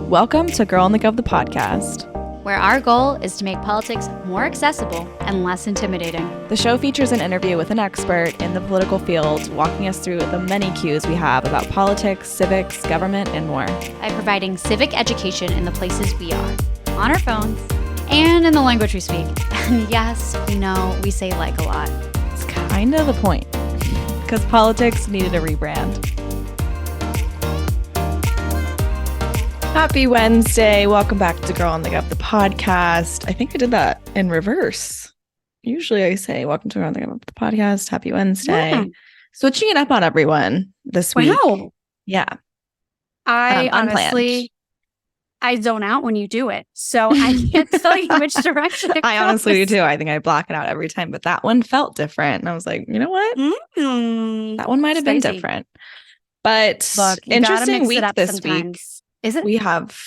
Welcome to Girl on the Gov, the podcast, where our goal is to make politics more accessible and less intimidating. The show features an interview with an expert in the political field, walking us through the many cues we have about politics, civics, government, and more. By providing civic education in the places we are, on our phones, and in the language we speak. And yes, we know we say like a lot. It's kind of the point, because politics needed a rebrand. Happy Wednesday. Welcome back to Girl on the Gov, the podcast. I think I did that in reverse. Usually I say, welcome to Girl on the Gov, the podcast. Happy Wednesday. Yeah. Switching it up on everyone this week. Wow. Yeah. I honestly, I zone out when you do it. So I can't tell you which direction it I honestly do too. I think I block it out every time. But that one felt different. And I was like, you know what? That one might have been different. But look, interesting week this week. Is it? We have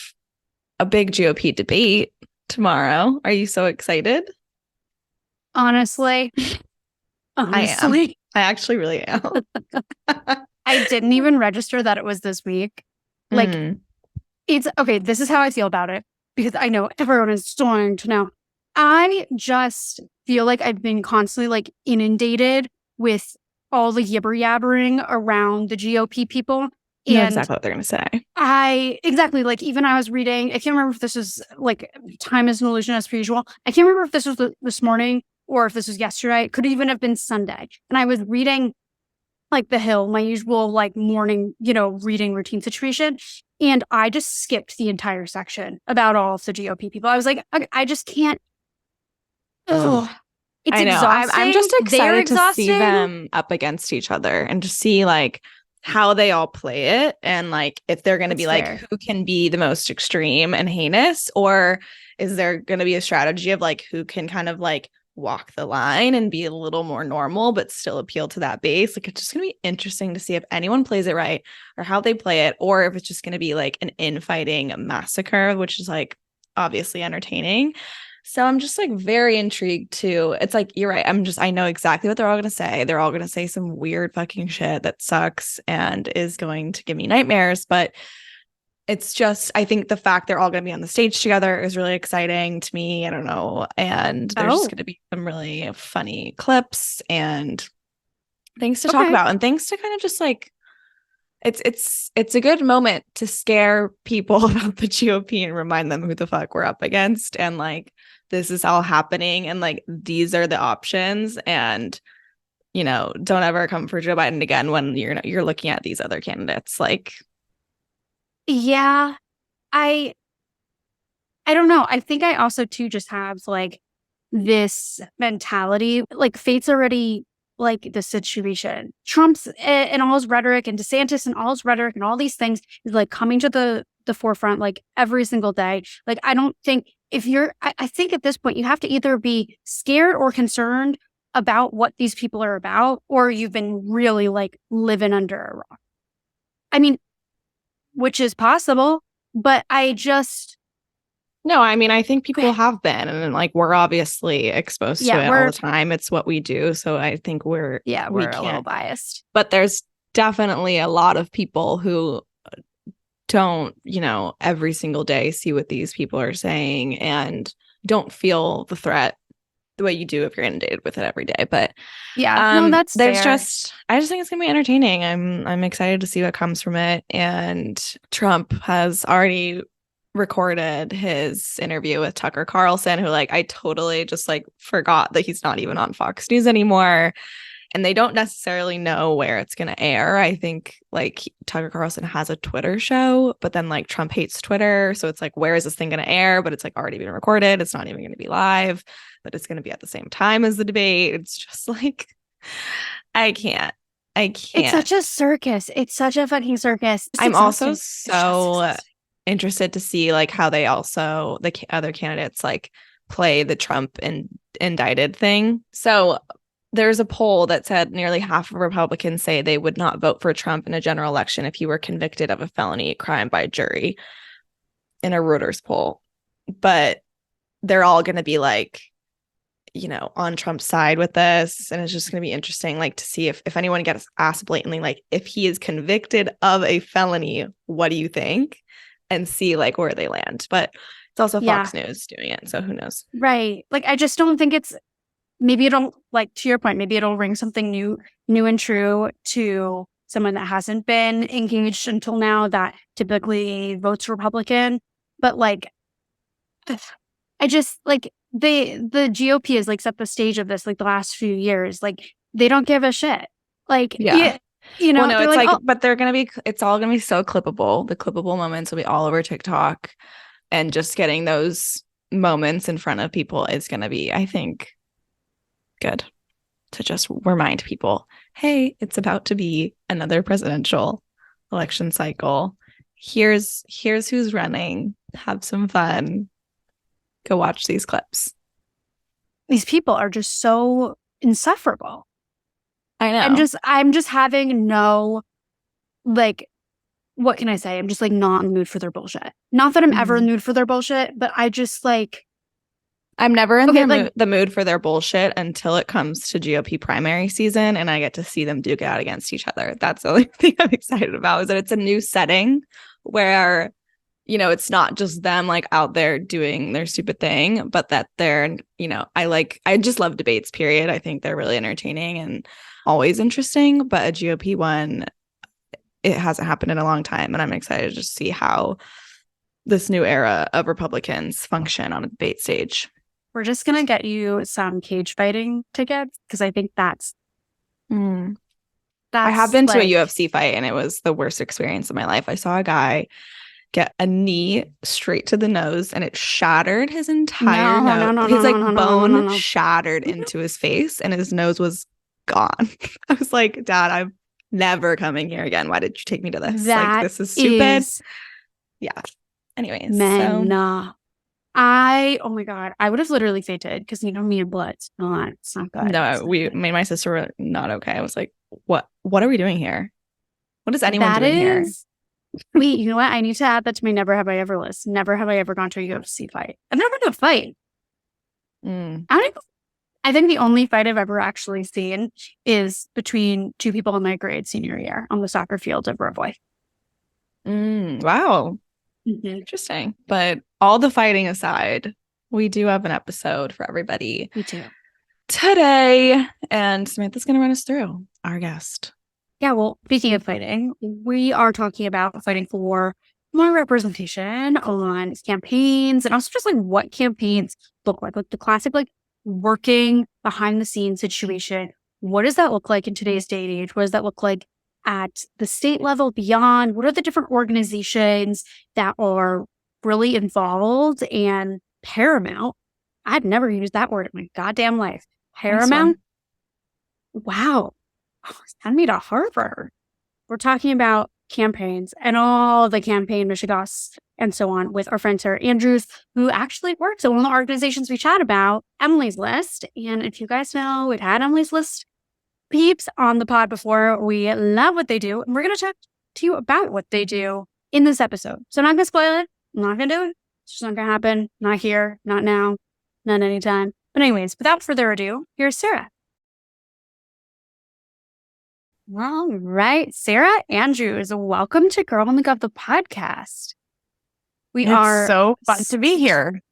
a big GOP debate tomorrow. Are you so excited? Honestly, I actually really am. I didn't even register that it was this week. Like, it's okay. This is how I feel about it because I know everyone is going to know. I just feel like I've been constantly like inundated with all the yibber yabbering around the GOP people. You know exactly what they're going to say. Like, even I was reading, I can't remember if this was like time is an illusion as per usual. I can't remember if this was this morning or if this was yesterday. It could even have been Sunday. And I was reading like The Hill, my usual like morning, reading routine situation. And I just skipped the entire section about all of the GOP people. I was like, I just can't. Oh, it's exhausting. I'm just excited to see them up against each other and to see like how they all play it and like if they're going to be fair. Like who can be the most extreme and heinous, or is there going to be a strategy of like who can kind of like walk the line and be a little more normal but still appeal to that base. Like it's just going to be interesting to see if anyone plays it right or how they play it, or if it's just going to be like an infighting massacre, which is like obviously entertaining. So I'm just like very intrigued too. It's like, you're right. I know exactly what they're all going to say. They're all going to say some weird fucking shit that sucks and is going to give me nightmares. But it's just, I think the fact they're all going to be on the stage together is really exciting to me. I don't know. And there's just going to be some really funny clips and things to talk about and things to kind of just like, it's a good moment to scare people about the GOP and remind them who the fuck we're up against. And like, this is all happening. And like, these are the options. And, don't ever come for Joe Biden again when you're looking at these other candidates. Like, yeah, I don't know. I think I also too just have like this mentality, like fate's already like the situation. Trump's and all his rhetoric and DeSantis and all his rhetoric and all these things is like coming to the forefront like every single day. Like, I don't think I think at this point you have to either be scared or concerned about what these people are about, or you've been really like living under a rock. I mean, which is possible, but I just... No, I mean, I think people have been, and like we're obviously exposed to it all the time. It's what we do, so I think we're a little biased. But there's definitely a lot of people who don't, every single day see what these people are saying and don't feel the threat the way you do if you're inundated with it every day. But that's there's fair. I just think it's gonna be entertaining. I'm excited to see what comes from it. And Trump has already recorded his interview with Tucker Carlson, who like I totally just like forgot that he's not even on Fox News anymore, and they don't necessarily know where it's going to air. I think like Tucker Carlson has a Twitter show, but then like Trump hates Twitter, so it's like, where is this thing going to air? But it's like already been recorded. It's not even going to be live, but it's going to be at the same time as the debate. It's just like I can't. It's such a circus. It's such a fucking circus. I'm also so interested to see like how they also the other candidates like play the Trump indicted thing. So there's a poll that said nearly half of Republicans say they would not vote for Trump in a general election if he were convicted of a felony crime by jury in a Reuters poll. But they're all going to be like, on Trump's side with this. And it's just going to be interesting, like, to see if anyone gets asked blatantly, like, if he is convicted of a felony, what do you think? and see like where they land. But it's also Fox News doing it, so who knows? Right. Like, I just don't think it's, maybe it'll, like, to your point, maybe it'll ring something new and true to someone that hasn't been engaged until now, that typically votes Republican. But like, I just, like, the GOP has like set the stage of this like the last few years. Like, they don't give a shit. Like, you know, well, no, it's like, oh, but it's all gonna be so clippable. The clippable moments will be all over TikTok, and just getting those moments in front of people is gonna be, I think, good to just remind people, hey, it's about to be another presidential election cycle. Here's who's running. Have some fun. Go watch these clips. These people are just so insufferable. I know. I'm just having no, like, what can I say? I'm just like not in the mood for their bullshit. Not that I'm ever in the mood for their bullshit, but I just like, I'm never in the mood for their bullshit until it comes to GOP primary season and I get to see them duke it out against each other. That's the only thing I'm excited about, is that it's a new setting where, you know, it's not just them like out there doing their stupid thing, but that they're, you know, I just love debates, period. I think they're really entertaining and always interesting, but a GOP one, it hasn't happened in a long time. And I'm excited to just see how this new era of Republicans function on a debate stage. We're just going to get you some cage fighting tickets, because I think that's I have been to a UFC fight and it was the worst experience of my life. I saw a guy get a knee straight to the nose and it shattered his entire nose. His bone shattered into his face and his nose was gone. I was like, Dad, I'm never coming here again. Why did you take me to this? Like, this is stupid. Yeah. Anyways. Oh my God, I would have literally fainted, because, you know, me and blood, it's not good. No, me and my sister were not okay. I was like, what are we doing here? What is anyone doing here? Wait, you know what? I need to add that to my never have I ever list. Never have I ever gone to a UFC fight. I've never been to a fight. I think the only fight I've ever actually seen is between two people in my grade senior year on the soccer field over a boy. Wow. Interesting. But all the fighting aside, we do have an episode for everybody. Me too. Today, and Samantha's going to run us through our guest. Yeah, well, speaking of fighting, we are talking about fighting for more representation on campaigns, and also just like what campaigns look like the classic, like, working behind the scenes situation. What does that look like in today's day and age? What does that look like at the state level, beyond? What are the different organizations that are really involved and paramount? I'd never used that word in my goddamn life. Paramount? Wow. Send me to Harvard. We're talking about campaigns and all the campaign mishigas and so on with our friend Sarah Andrews, who actually works at one of the organizations we chat about, Emily's List. And if you guys know, we've had Emily's List peeps on the pod before. We love what they do, and we're going to talk to you about what they do in this episode. So I'm not going to spoil it. I'm not going to do it. It's just not going to happen. Not here, not now, not anytime. But anyways, without further ado, here's Sarah. All right, Sarah Andrews, welcome to Girl on the Gov, the podcast. It's so fun to be here.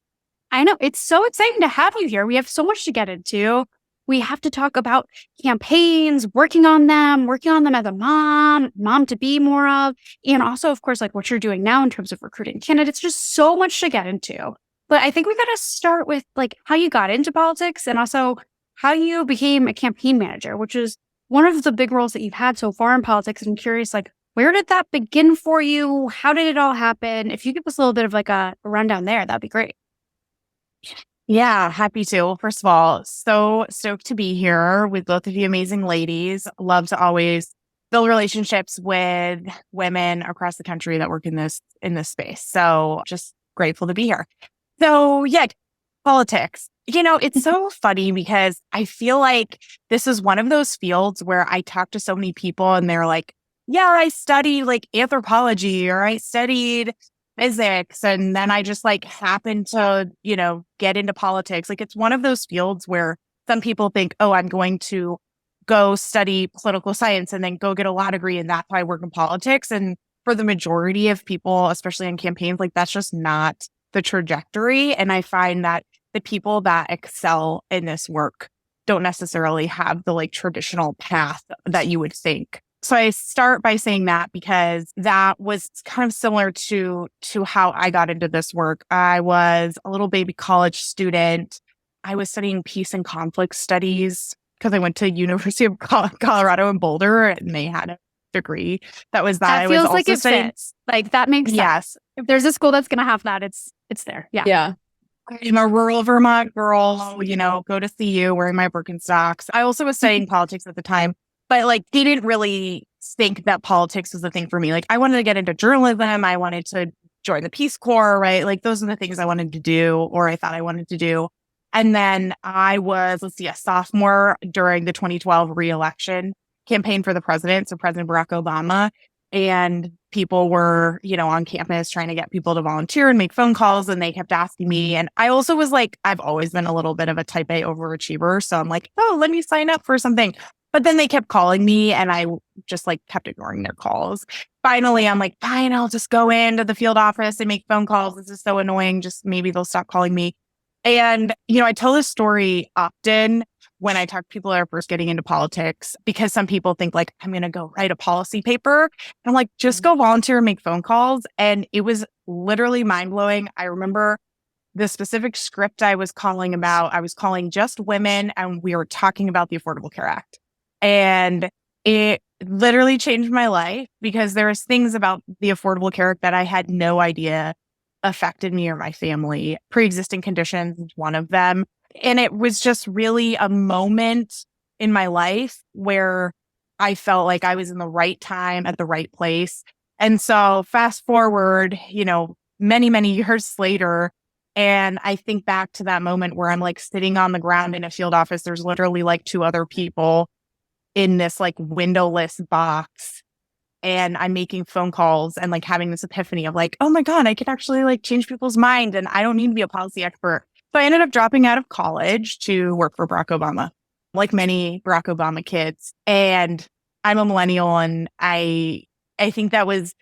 I know. It's so exciting to have you here. We have so much to get into. We have to talk about campaigns, working on them as a mom to be more of, and also, of course, like what you're doing now in terms of recruiting candidates. Just so much to get into. But I think we got to start with like how you got into politics, and also how you became a campaign manager, which is one of the big roles that you've had so far in politics. I'm curious, like, where did that begin for you? How did it all happen? If you give us a little bit of like a rundown there, that'd be great. Yeah, happy to. Well, first of all, so stoked to be here with both of you amazing ladies. Love to always build relationships with women across the country that work in this space. So just grateful to be here. So yeah, politics. You know, it's so funny because I feel like this is one of those fields where I talk to so many people and they're like, yeah, I studied like anthropology, or I studied physics, and then I just like happened to, you know, get into politics. Like, it's one of those fields where some people think, oh, I'm going to go study political science and then go get a law degree, and that's why I work in politics. And for the majority of people, especially in campaigns, like that's just not the trajectory. And I find that the people that excel in this work don't necessarily have the like traditional path that you would think. So I start by saying that because that was kind of similar to how I got into this work. I was a little baby college student. I was studying peace and conflict studies because I went to University of Colorado in Boulder, and they had a degree that was that. That I feels was like also it studying, fits. Like that makes sense. yes. If there's a school that's going to have that, it's there. Yeah. Yeah. I'm a rural Vermont girl, go to CU wearing my Birkenstocks. I also was studying politics at the time, but like didn't really think that politics was the thing for me. Like I wanted to get into journalism. I wanted to join the Peace Corps, right? Like those are the things I wanted to do, or I thought I wanted to do. And then I was, a sophomore during the 2012 re-election campaign for the president. So President Barack Obama. And people were, on campus trying to get people to volunteer and make phone calls. And they kept asking me. And I also was like, I've always been a little bit of a type A overachiever. So I'm like, oh, let me sign up for something. But then they kept calling me and I just like kept ignoring their calls. Finally, I'm like, fine, I'll just go into the field office and make phone calls. This is so annoying. Just maybe they'll stop calling me. And, I tell this story often when I talk to people that are first getting into politics, because some people think like, I'm going to go write a policy paper. And I'm like, just go volunteer and make phone calls. And it was literally mind blowing. I remember the specific script I was calling about. I was calling just women and we were talking about the Affordable Care Act. And it literally changed my life because there was things about the Affordable Care Act that I had no idea affected me or my family. Pre-existing conditions is one of them. And it was just really a moment in my life where I felt like I was in the right time at the right place. And so fast forward, many, many years later, and I think back to that moment where I'm like sitting on the ground in a field office. There's literally like two other people in this like windowless box. And I'm making phone calls and like having this epiphany of like, oh my God, I could actually like change people's mind and I don't need to be a policy expert. So I ended up dropping out of college to work for Barack Obama, like many Barack Obama kids. And I'm a millennial. And I think that was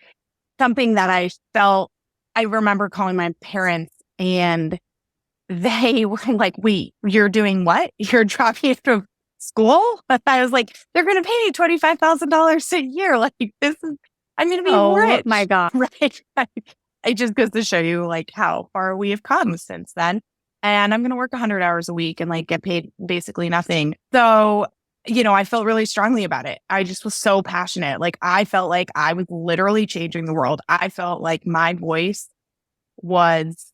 something that I felt. I remember calling my parents and they were like, wait, you're doing what? You're dropping out of school? But I was like, they're going to pay me $25,000 a year. Like this is, I'm going to be rich. My God. Right. It just goes to show you like how far we have come since then. And I'm going to work 100 hours a week and like get paid basically nothing. So, I felt really strongly about it. I just was so passionate. Like I felt like I was literally changing the world. I felt like my voice was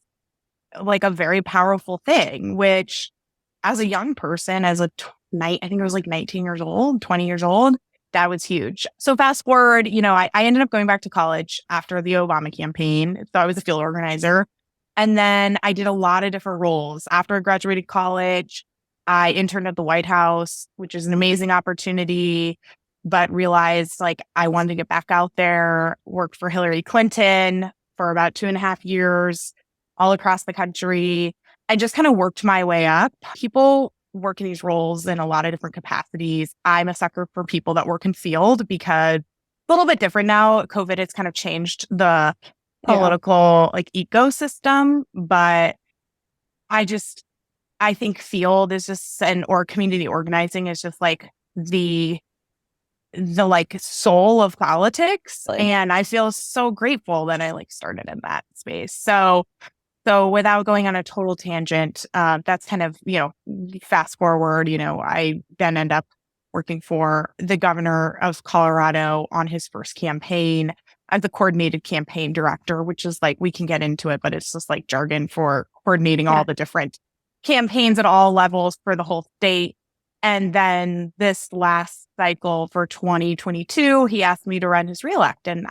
like a very powerful thing, which as a young person, I think I was like 19 years old, 20 years old. That was huge. So fast forward, I ended up going back to college after the Obama campaign. So I was a field organizer. And then I did a lot of different roles. After I graduated college, I interned at the White House, which is an amazing opportunity, but realized like I wanted to get back out there, worked for Hillary Clinton for about 2.5 years, all across the country. I just kind of worked my way up. People work in these roles in a lot of different capacities. I'm a sucker for people that work in field because it's a little bit different now. COVID has kind of changed the political like ecosystem, but I think field is just or community organizing is just like the like soul of politics. And I feel so grateful that I like started in that space. So without going on a total tangent, that's kind of, fast forward, I then end up working for the governor of Colorado on his first campaign as the coordinated campaign director, which is like, we can get into it, but it's just like jargon for coordinating all the different campaigns at all levels for the whole state. And then this last cycle for 2022, he asked me to run his reelect. And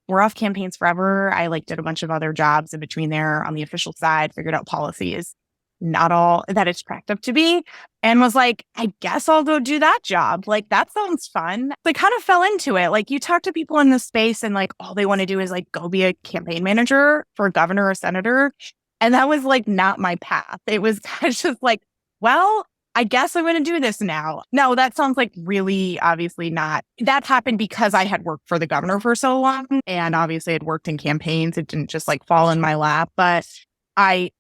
we're off campaigns forever. I like did a bunch of other jobs in between there on the official side, figured out policies, not all that it's cracked up to be, and was like, I guess I'll go do that job. Like, that sounds fun. I kind of fell into it. Like, you talk to people in this space and like, all they want to do is like, go be a campaign manager for a governor or senator. And that was like, not my path. It was kind of just like, well, I guess I'm going to do this now. No, that sounds like really obviously not. That happened because I had worked for the governor for so long, and obviously I'd worked in campaigns. It didn't just like fall in my lap. But I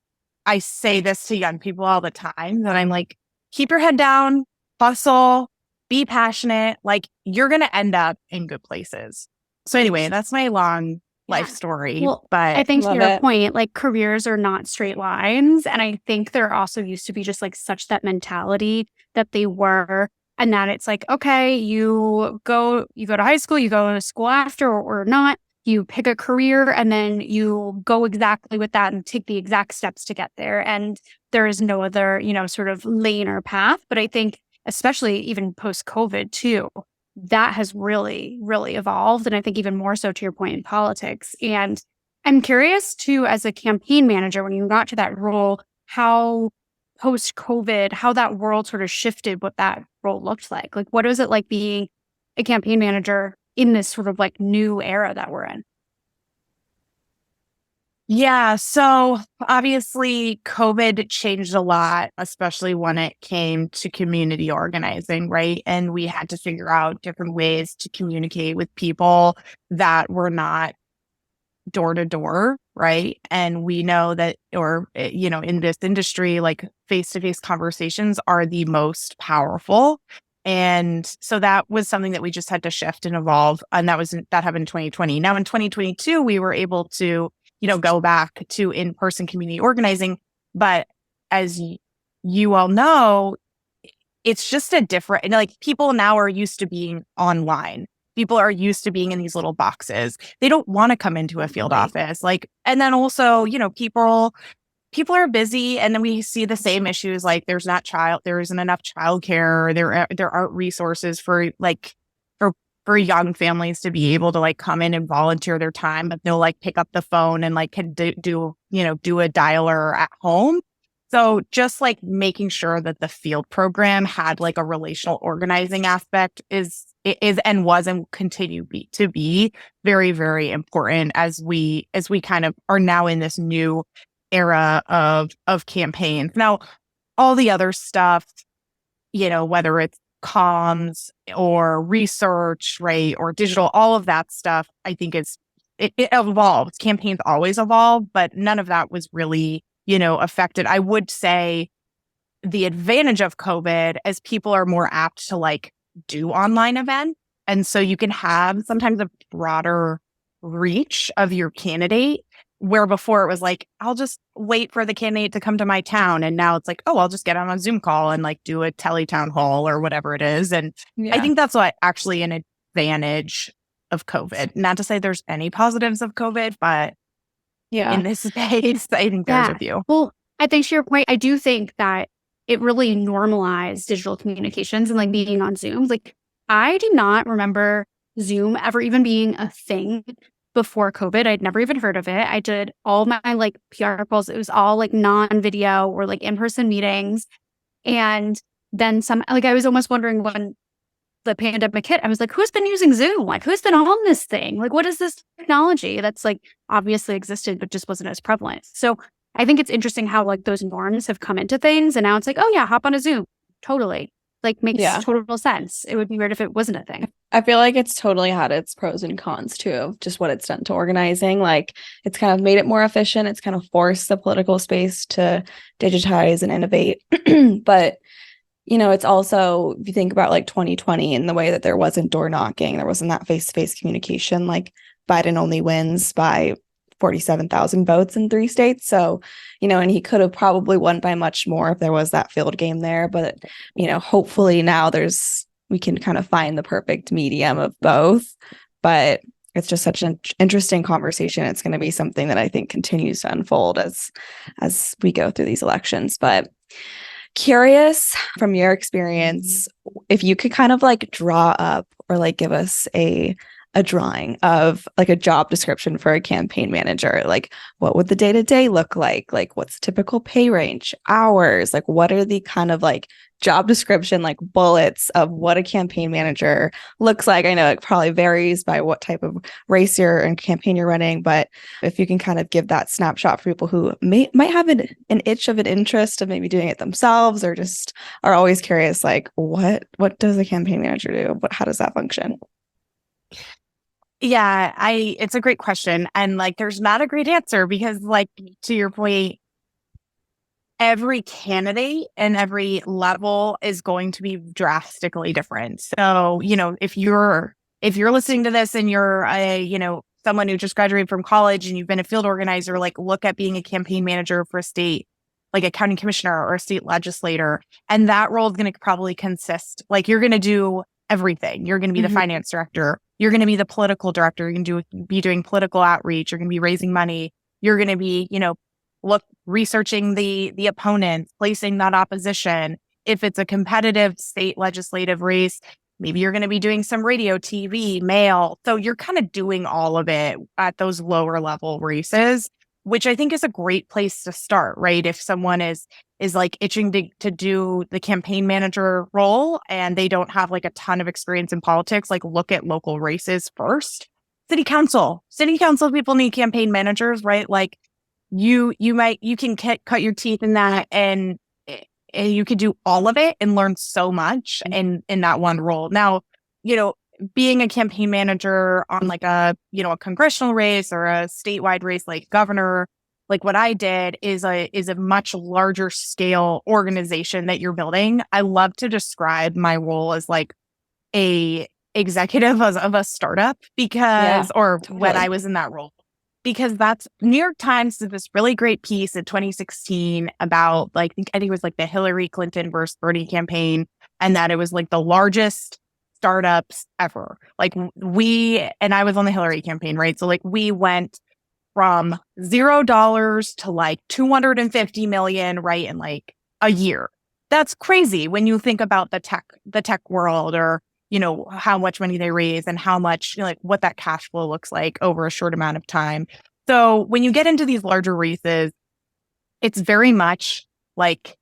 say this to young people all the time that I'm like, keep your head down, hustle, be passionate. Like you're going to end up in good places. So anyway, that's my long life story. Well, but I think to your it. point, like careers are not straight lines. And I think there also used to be just like such that mentality that they were, and that it's like, okay, you go to high school, you go to school after or not, you pick a career and then you go exactly with that and take the exact steps to get there. And there is no other, sort of lane or path. But I think especially even post-COVID too, that has really, really evolved. And I think even more so to your point in politics. And I'm curious too, as a campaign manager, when you got to that role, how post-COVID, how that world sort of shifted what that role looked like. Like, what was it like being a campaign manager in this sort of like new era that we're in? Yeah, so obviously COVID changed a lot, especially when it came to community organizing, right? And we had to figure out different ways to communicate with people that were not door to door, right? And we know that, in this industry, like face-to-face conversations are the most powerful. And so that was something that we just had to shift and evolve. And that happened in 2020. Now in 2022, we were able to go back to in-person community organizing. But as you all know, it's just a different, like people now are used to being online. People are used to being in these little boxes. They don't want to come into a field office. And then also, people are busy, and then we see the same issues. Like there isn't enough childcare. There aren't resources for young families to be able to like come in and volunteer their time, but they'll like pick up the phone and like can do a dialer at home. So just like making sure that the field program had like a relational organizing aspect is and was and will continue to be very, very important as we kind of are now in this new era of campaigns. Now, all the other stuff, whether it's comms or research, right, or digital, all of that stuff, I think it evolves. Campaigns always evolve, but none of that was really, affected. I would say the advantage of COVID is people are more apt to like do online events. And so you can have sometimes a broader reach of your candidate, where before it was like, I'll just wait for the candidate to come to my town. And now it's like, oh, I'll just get on a Zoom call and like do a tele-town hall or whatever it is. And I think that's actually an advantage of COVID. Not to say there's any positives of COVID, but in this space, I think there's a few. Well, I think to your point, I do think that it really normalized digital communications and like being on Zoom. Like I do not remember Zoom ever even being a thing before COVID. I'd never even heard of it. I did all my like PR calls. It was all like non-video or like in-person meetings. And then I was almost wondering when the pandemic hit, I was like, who's been using Zoom? Like, who's been on this thing? Like, what is this technology that's like obviously existed, but just wasn't as prevalent? So I think it's interesting how like those norms have come into things. And now it's like, oh yeah, hop on a Zoom. Totally. Like makes total sense. It would be weird if it wasn't a thing. I feel like it's totally had its pros and cons too, of just what it's done to organizing. Like it's kind of made it more efficient. It's kind of forced the political space to digitize and innovate. But, it's also, if you think about like 2020 and the way that there wasn't door knocking, there wasn't that face-to-face communication, like Biden only wins by 47,000 votes in 3 states. So, and he could have probably won by much more if there was that field game there. But, hopefully now we can kind of find the perfect medium of both. But it's just such an interesting conversation. It's going to be something that I think continues to unfold as we go through these elections. But curious from your experience, if you could kind of like draw up or like give us a a drawing of like a job description for a campaign manager, like what would the day-to-day look like? Like what's the typical pay range, hours, like what are the kind of like job description, like bullets of what a campaign manager looks like? I know it probably varies by what type of race you're and campaign you're running, but if you can kind of give that snapshot for people who might have an itch of an interest of maybe doing it themselves or just are always curious, like what does a campaign manager do? How does that function? Yeah, it's a great question. And like, there's not a great answer because like, to your point, every candidate and every level is going to be drastically different. So, if you're listening to this and you're someone who just graduated from college and you've been a field organizer, like look at being a campaign manager for a state, like a county commissioner or a state legislator. And that role is going to probably consist, like you're going to do everything. You're going to be the finance director. You're going to be the political director. You're going to be doing political outreach. You're going to be raising money. You're going to be, researching the opponent, placing that opposition. If it's a competitive state legislative race, maybe you're going to be doing some radio, TV, mail. So you're kind of doing all of it at those lower level races, which I think is a great place to start, right? If someone is like itching to do the campaign manager role and they don't have like a ton of experience in politics, like look at local races first. City council people need campaign managers, right? Like you can cut your teeth in that and you could do all of it and learn so much in that one role. Now, being a campaign manager on like a congressional race or a statewide race like governor, like what I did is a much larger scale organization that you're building. I love to describe my role as like a executive of a startup when I was in that role. Because that's New York Times did this really great piece in 2016 about I think it was like the Hillary Clinton versus Bernie campaign, and that it was like the largest startups ever. Like and I was on the Hillary campaign, right? So like we went from $0 to like 250 million, right, in like a year. That's crazy when you think about the tech world, or how much money they raise and how much, like what that cash flow looks like over a short amount of time. So when you get into these larger races, it's very much like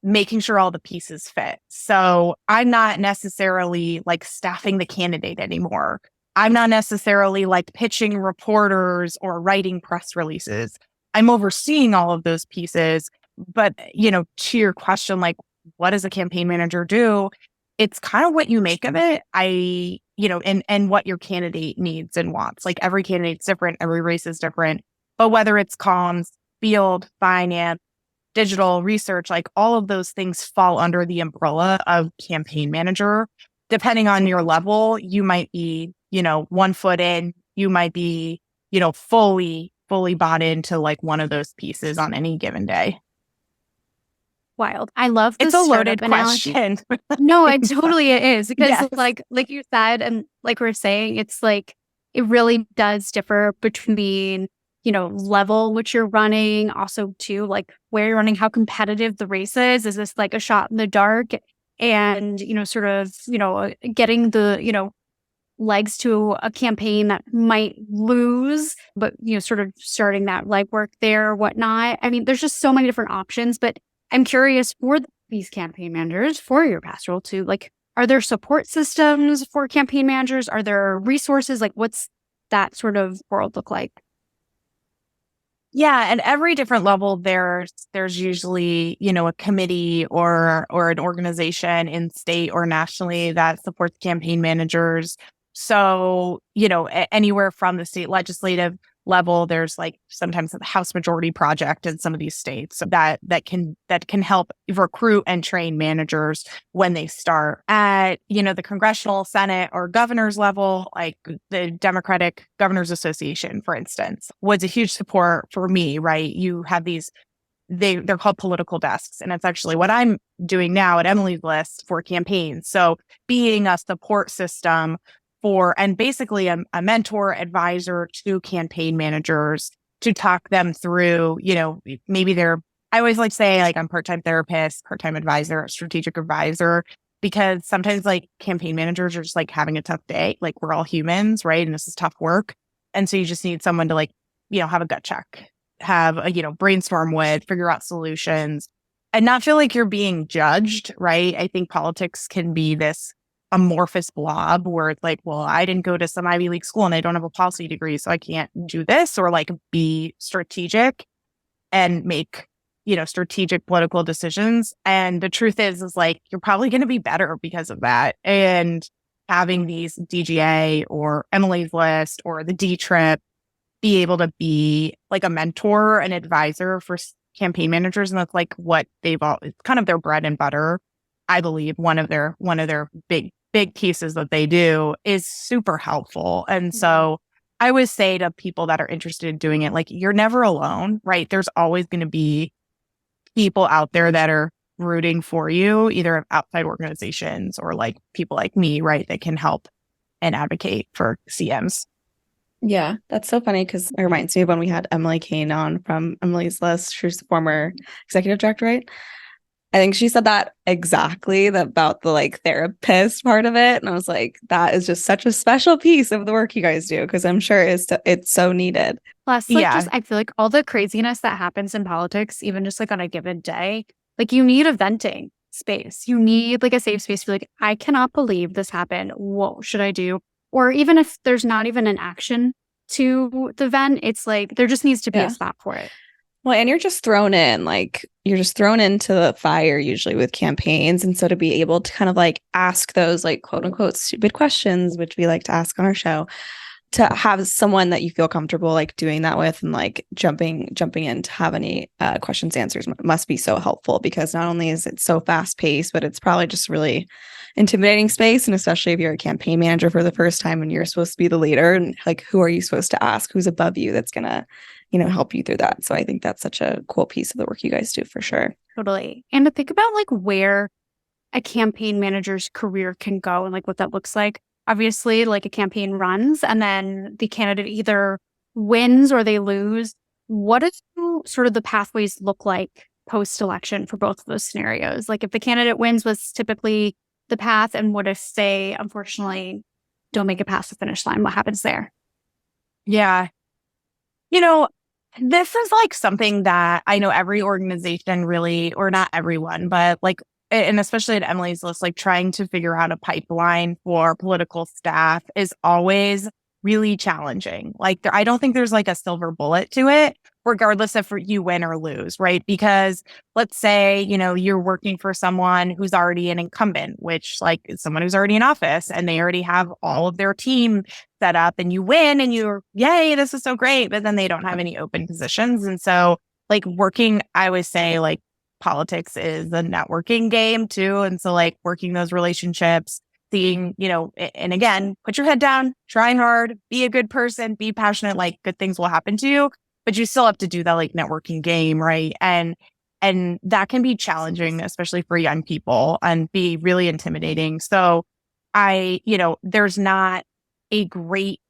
making sure all the pieces fit. So I'm not necessarily like staffing the candidate anymore. I'm not necessarily like pitching reporters or writing press releases. I'm overseeing all of those pieces. But, to your question, like, what does a campaign manager do? It's kind of what you make of it. And what your candidate needs and wants. Like every candidate's different, every race is different. But whether it's comms, field, finance, digital research, like all of those things fall under the umbrella of campaign manager. Depending on your level, you might be, 1 foot in, you might be, fully bought into like one of those pieces on any given day. Wild. I love this. It's a loaded question. No, it totally is, because yes. like you said, and like we're saying, it's like it really does differ between level which you're running, also too like where you're running, how competitive the race is. Is this like a shot in the dark, and sort of getting the legs to a campaign that might lose, but sort of starting that legwork there or whatnot. I mean, there's just so many different options, but I'm curious for these campaign managers, for your pastoral too, like, are there support systems for campaign managers? Are there resources? Like, what's that sort of world look like? Yeah, and every different level, there's usually, a committee or an organization in state or nationally that supports campaign managers. So, anywhere from the state legislative level, there's like sometimes the House Majority Project in some of these states that can help recruit and train managers when they start. At the congressional, Senate, or governor's level, like the Democratic Governors Association, for instance, was a huge support for me. Right, you have these. They're called political desks, and it's actually what I'm doing now at Emily's List for campaigns. So being a support system and basically a mentor, advisor to campaign managers to talk them through, maybe I always like to say, like, I'm part-time therapist, part-time advisor, strategic advisor. because sometimes like campaign managers are just like having a tough day. Like we're all humans, right? And this is tough work. And so you just need someone to like, have a gut check, have a, brainstorm with, figure out solutions and not feel like you're being judged, right? I think politics can be this amorphous blob where it's like, well, I didn't go to some Ivy League school and I don't have a policy degree, so I can't do this, or like be strategic and make, strategic political decisions. And the truth is like, you're probably going to be better because of that. And having these DGA or Emily's List or the D Trip be able to be like a mentor and advisor for campaign managers. And that's like what it's kind of their bread and butter. I believe one of their big pieces that they do is super helpful. And so I always say to people that are interested in doing it, like, you're never alone, right? There's always going to be people out there that are rooting for you, either outside organizations or like people like me, right? That can help and advocate for CMs. Yeah, that's so funny because it reminds me of when we had Emily Kane on from Emily's List. She's the former executive director, right? I think she said that exactly about the like therapist part of it. And I was like, that is just such a special piece of the work you guys do, because I'm sure it's so needed. Plus, like, I feel like all the craziness that happens in politics, even just like on a given day, like you need a venting space. You need like a safe space to be like, I cannot believe this happened. What should I do? Or even if there's not even an action to the vent, it's like there just needs to be a spot for it. Well, and you're just thrown into the fire usually with campaigns. And so to be able to kind of like ask those like quote unquote stupid questions, which we like to ask on our show, to have someone that you feel comfortable like doing that with and like jumping in to have any questions, answers must be so helpful, because not only is it so fast paced, but it's probably just really intimidating space. And especially if you're a campaign manager for the first time and you're supposed to be the leader, and like, who are you supposed to ask? Who's above you that's going to, help you through that. So I think that's such a cool piece of the work you guys do for sure. Totally. And to think about like where a campaign manager's career can go and like what that looks like. Obviously, like a campaign runs and then the candidate either wins or they lose. What do sort of the pathways look like post-election for both of those scenarios? Like if the candidate wins, was typically the path, and what if they unfortunately don't make it past the finish line? What happens there? Yeah. This is like something that I know every organization really, or not everyone, but like, and especially at Emily's List, like trying to figure out a pipeline for political staff is always really challenging. Like I don't think there's like a silver bullet to it, regardless if you win or lose, right? Because let's say, you're working for someone who's already an incumbent, which like is someone who's already in office and they already have all of their team set up, and you win and you're, yay, this is so great. But then they don't have any open positions. And so like working, I always say like politics is a networking game too. And so like working those relationships, seeing, and again, put your head down, try hard, be a good person, be passionate, like good things will happen to you, but you still have to do that like networking game, right? And that can be challenging, especially for young people, and be really intimidating. So there's not a great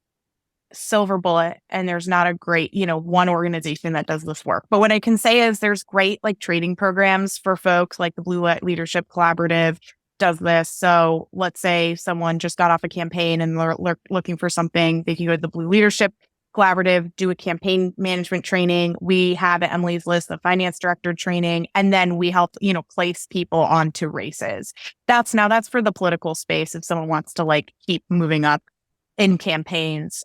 silver bullet and there's not a great, one organization that does this work. But what I can say is there's great like training programs for folks, like the Blue Leadership Collaborative does this. So let's say someone just got off a campaign and they're looking for something, they can go to the Blue Leadership Collaborative, do a campaign management training. We have at Emily's List the finance director training, and then we help, place people onto races. That's for the political space if someone wants to like keep moving up in campaigns.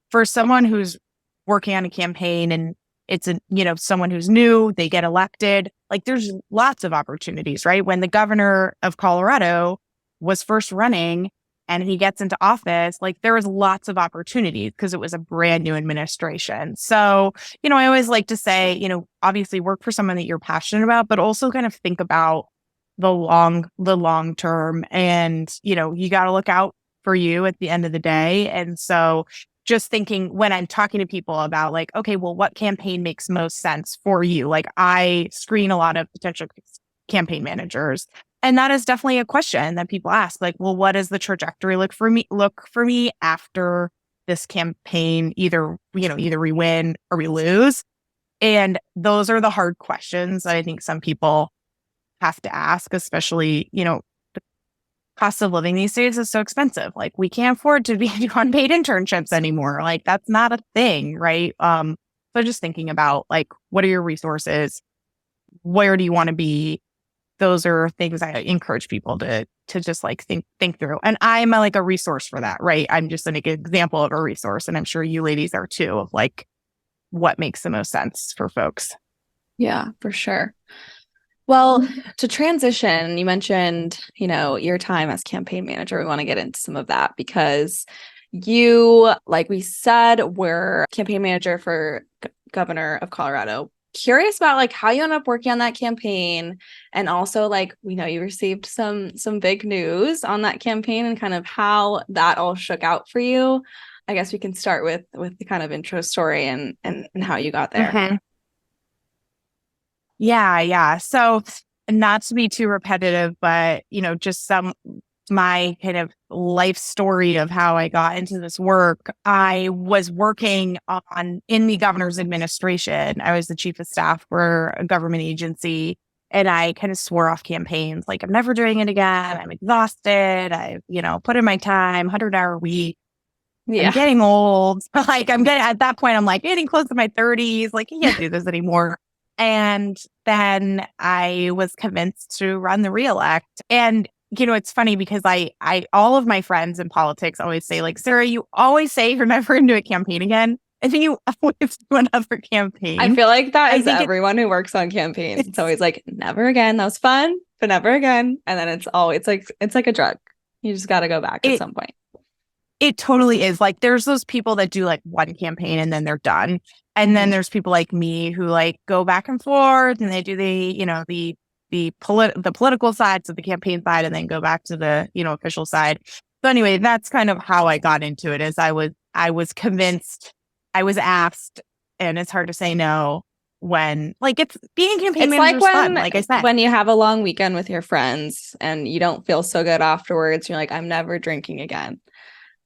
For someone who's working on a campaign and it's someone who's new, they get elected, like there's lots of opportunities, right? When the governor of Colorado was first running and he gets into office, like there was lots of opportunities because it was a brand new administration. So, I always like to say, obviously work for someone that you're passionate about, but also kind of think about the long term. And, you got to look out for you at the end of the day. And so just thinking when I'm talking to people about like, okay, well, what campaign makes most sense for you? Like I screen a lot of potential campaign managers. And that is definitely a question that people ask, like, well, what does the trajectory look for me after this campaign? Either we win or we lose. And those are the hard questions that I think some people have to ask, especially, cost of living these days is so expensive. Like we can't afford to be doing unpaid internships anymore. Like that's not a thing, right? So just thinking about like, what are your resources? Where do you want to be? Those are things I encourage people to just like think through. And I'm like a resource for that, right? I'm just an example of a resource. And I'm sure you ladies are too, of like what makes the most sense for folks. Yeah, for sure. Well, to transition, you mentioned, your time as campaign manager. We want to get into some of that because you, like we said, were campaign manager for Governor of Colorado. Curious about like how you ended up working on that campaign, and also like we know you received some big news on that campaign and kind of how that all shook out for you. I guess we can start with the kind of intro story and how you got there. Mm-hmm. Yeah. So not to be too repetitive, but, just my kind of life story of how I got into this work. I was working in the governor's administration. I was the chief of staff for a government agency, and I kind of swore off campaigns. Like, I'm never doing it again. I'm exhausted. I've, put in my time, 100-hour week. Yeah. I'm getting old. Like, at that point, I'm like getting close to my 30s. Like, I can't do this anymore. And then I was convinced to run the reelect. And, it's funny because I all of my friends in politics always say, like, Sarah, you always say you're never going to do a campaign again. And then you always do another campaign. I feel like that is everyone who works on campaigns. It's always like, never again. That was fun, but never again. And then it's like a drug. You just got to go back at some point. It totally is. Like, there's those people that do like one campaign and then they're done. And then there's people like me who like go back and forth, and they do the political side, so the campaign side, and then go back to the, official side. So anyway, that's kind of how I got into it. Is I was convinced, I was asked, and it's hard to say no when like it's being a campaign manager is fun. Like I said, when you have a long weekend with your friends and you don't feel so good afterwards, you're like, I'm never drinking again.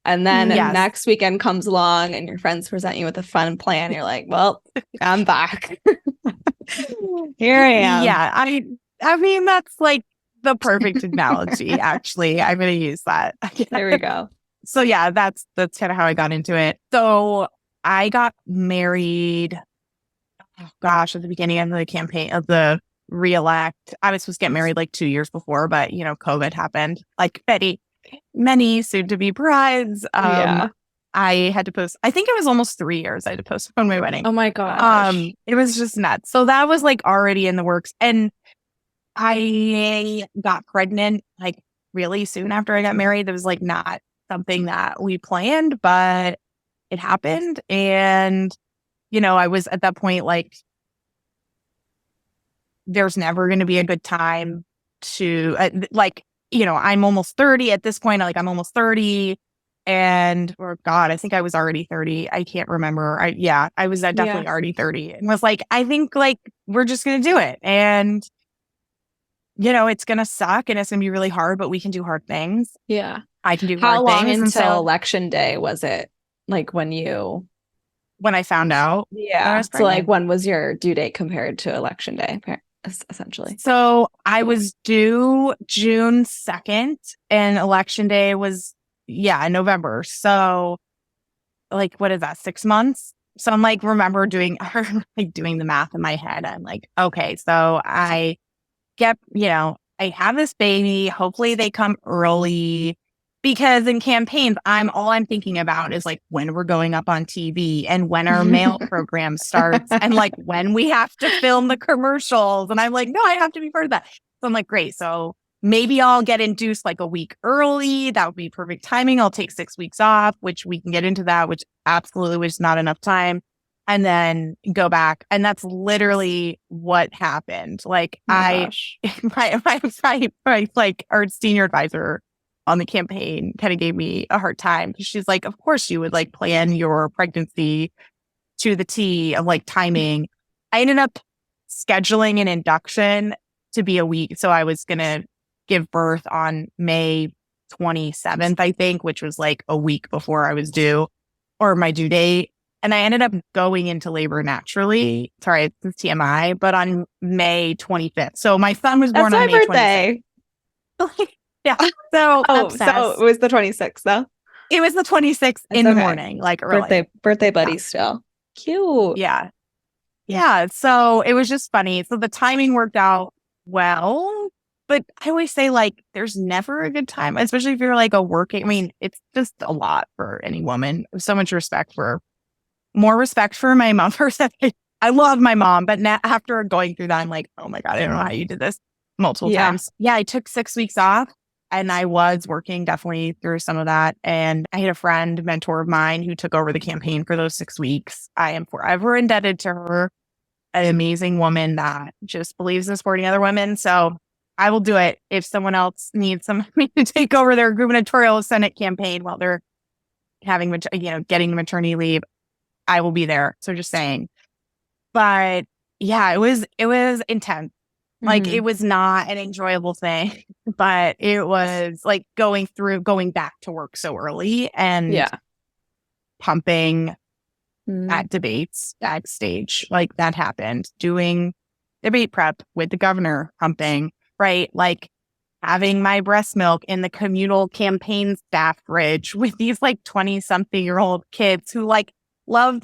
And then next weekend comes along and your friends present you with a fun plan. You're like, well, I'm back. Here I am. Yeah. I mean, that's like the perfect analogy, actually. I'm going to use that. There we go. So yeah, that's kind of how I got into it. So I got married, at the beginning of the campaign of the reelect. I was supposed to get married like 2 years before, but COVID happened. Like many soon-to-be brides. I had to post. I think it was almost 3 years. I had to postpone my wedding. Oh my gosh! It was just nuts. So that was like already in the works, and I got pregnant like really soon after I got married. It was like not something that we planned, but it happened, and I was at that point like, there's never going to be a good time to I'm almost 30 at this point. Like, I'm almost 30, and I think I was already 30. I can't remember. I was definitely already 30, and was like, I think like we're just going to do it. And, it's going to suck and it's going to be really hard, but we can do hard things. Yeah. I can do hard things. How long until election day was it? Like when I found out? Yeah. So like, when was your due date compared to election day? Essentially. So I was due June 2nd and election day was in November. So like, what is that, 6 months? So I'm like, remember doing the math in my head. I'm like, okay, so I get, I have this baby. Hopefully they come early, because in campaigns, all I'm thinking about is like when we're going up on TV and when our mail program starts and like when we have to film the commercials. And I'm like, no, I have to be part of that. So I'm like, great. So maybe I'll get induced like a week early. That would be perfect timing. I'll take 6 weeks off, which we can get into that, which absolutely was not enough time. And then go back. And that's literally what happened. Like my our senior advisor on the campaign kind of gave me a hard time, because she's like, of course you would like plan your pregnancy to the T of like timing. I ended up scheduling an induction to be a week. So I was going to give birth on May 27th, I think, which was like a week before I was due, or my due date. And I ended up going into labor naturally. Sorry, it's TMI, but on May 25th. So my son was born on May 25th. Yeah. So, so obsessed. it was the 26th though. it was the 26th in the morning, like early. Birthday buddy still. Cute. Yeah. Yeah. So it was just funny. So the timing worked out well. But I always say, like, there's never a good time, especially if you're like a working. I mean, it's just a lot for any woman. So much more respect for my mom first. I love my mom, but now after going through that, I'm like, oh my God, I don't know how you did this multiple times. Yeah, I took 6 weeks off and I was working definitely through some of that. And I had a friend, mentor of mine, who took over the campaign for those 6 weeks. I am forever indebted to her, an amazing woman that just believes in supporting other women. So I will do it if someone else needs me to take over their gubernatorial Senate campaign while they're having, getting maternity leave. I will be there. So just saying. But yeah, it was intense. Like it was not an enjoyable thing, but it was like going back to work so early and pumping at debates backstage. Like that happened. Doing debate prep with the governor, pumping, right? Like having my breast milk in the communal campaign staff fridge with these like 20-something-year-old kids who like love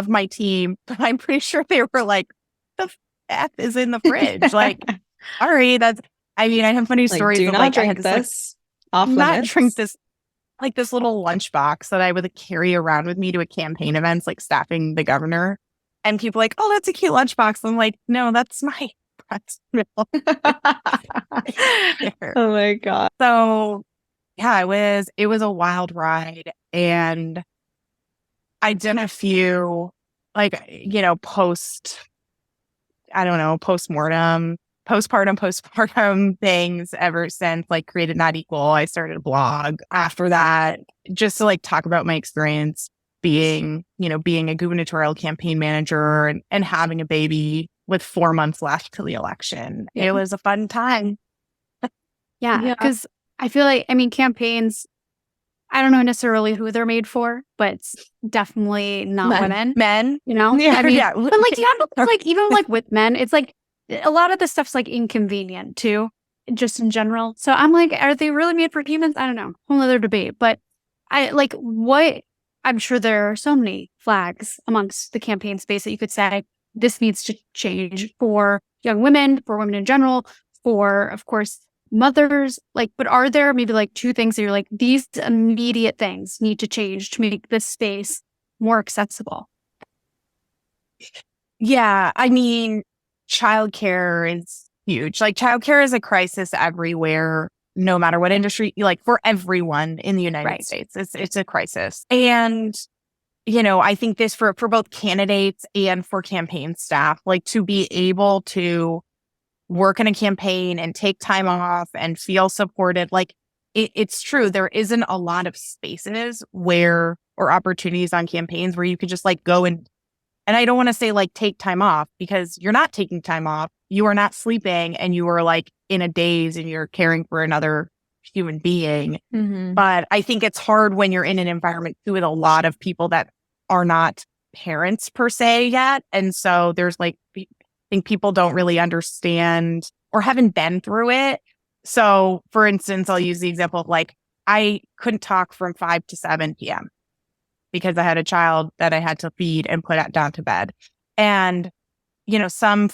my team, but I'm pretty sure they were like, the F is in the fridge. Like, sorry, I have funny stories. Do of, not like, drink this. Off limits. Drink this, like this little lunchbox that I would carry around with me to a campaign events, like staffing the governor. And people like, oh, that's a cute lunchbox. I'm like, no, that's my breast milk. Oh my God. So yeah, it was a wild ride. And I did a few, like, postpartum things ever since, like, Created Not Equal. I started a blog after that just to like talk about my experience being a gubernatorial campaign manager and having a baby with 4 months left to the election. Yeah. It was a fun time. Yeah, because I feel like, campaigns, I don't know necessarily who they're made for, but it's definitely not women. Men. Yeah, but like, even like with men, it's like a lot of the stuff's like inconvenient too, just in general. So I'm like, are they really made for humans? I don't know. Whole other debate. But I'm sure there are so many flags amongst the campaign space that you could say this needs to change for young women, for women in general, for, of course, mothers. Like, but are there maybe like two things that you're like, these immediate things need to change to make this space more accessible? Yeah, childcare is huge. Like, childcare is a crisis everywhere, no matter what industry, like for everyone in the United States. It's a crisis. And, I think this for both candidates and for campaign staff, like to be able to work in a campaign and take time off and feel supported. Like it's true. There isn't a lot of spaces or opportunities on campaigns where you could just like go and I don't want to say like take time off, because you're not taking time off. You are not sleeping and you are like in a daze and you're caring for another human being. Mm-hmm. But I think it's hard when you're in an environment too with a lot of people that are not parents per se yet. And so there's like, I think people don't really understand or haven't been through it. So for instance, I'll use the example of like, I couldn't talk from 5 to 7 p.m. because I had a child that I had to feed and put down to bed. And, some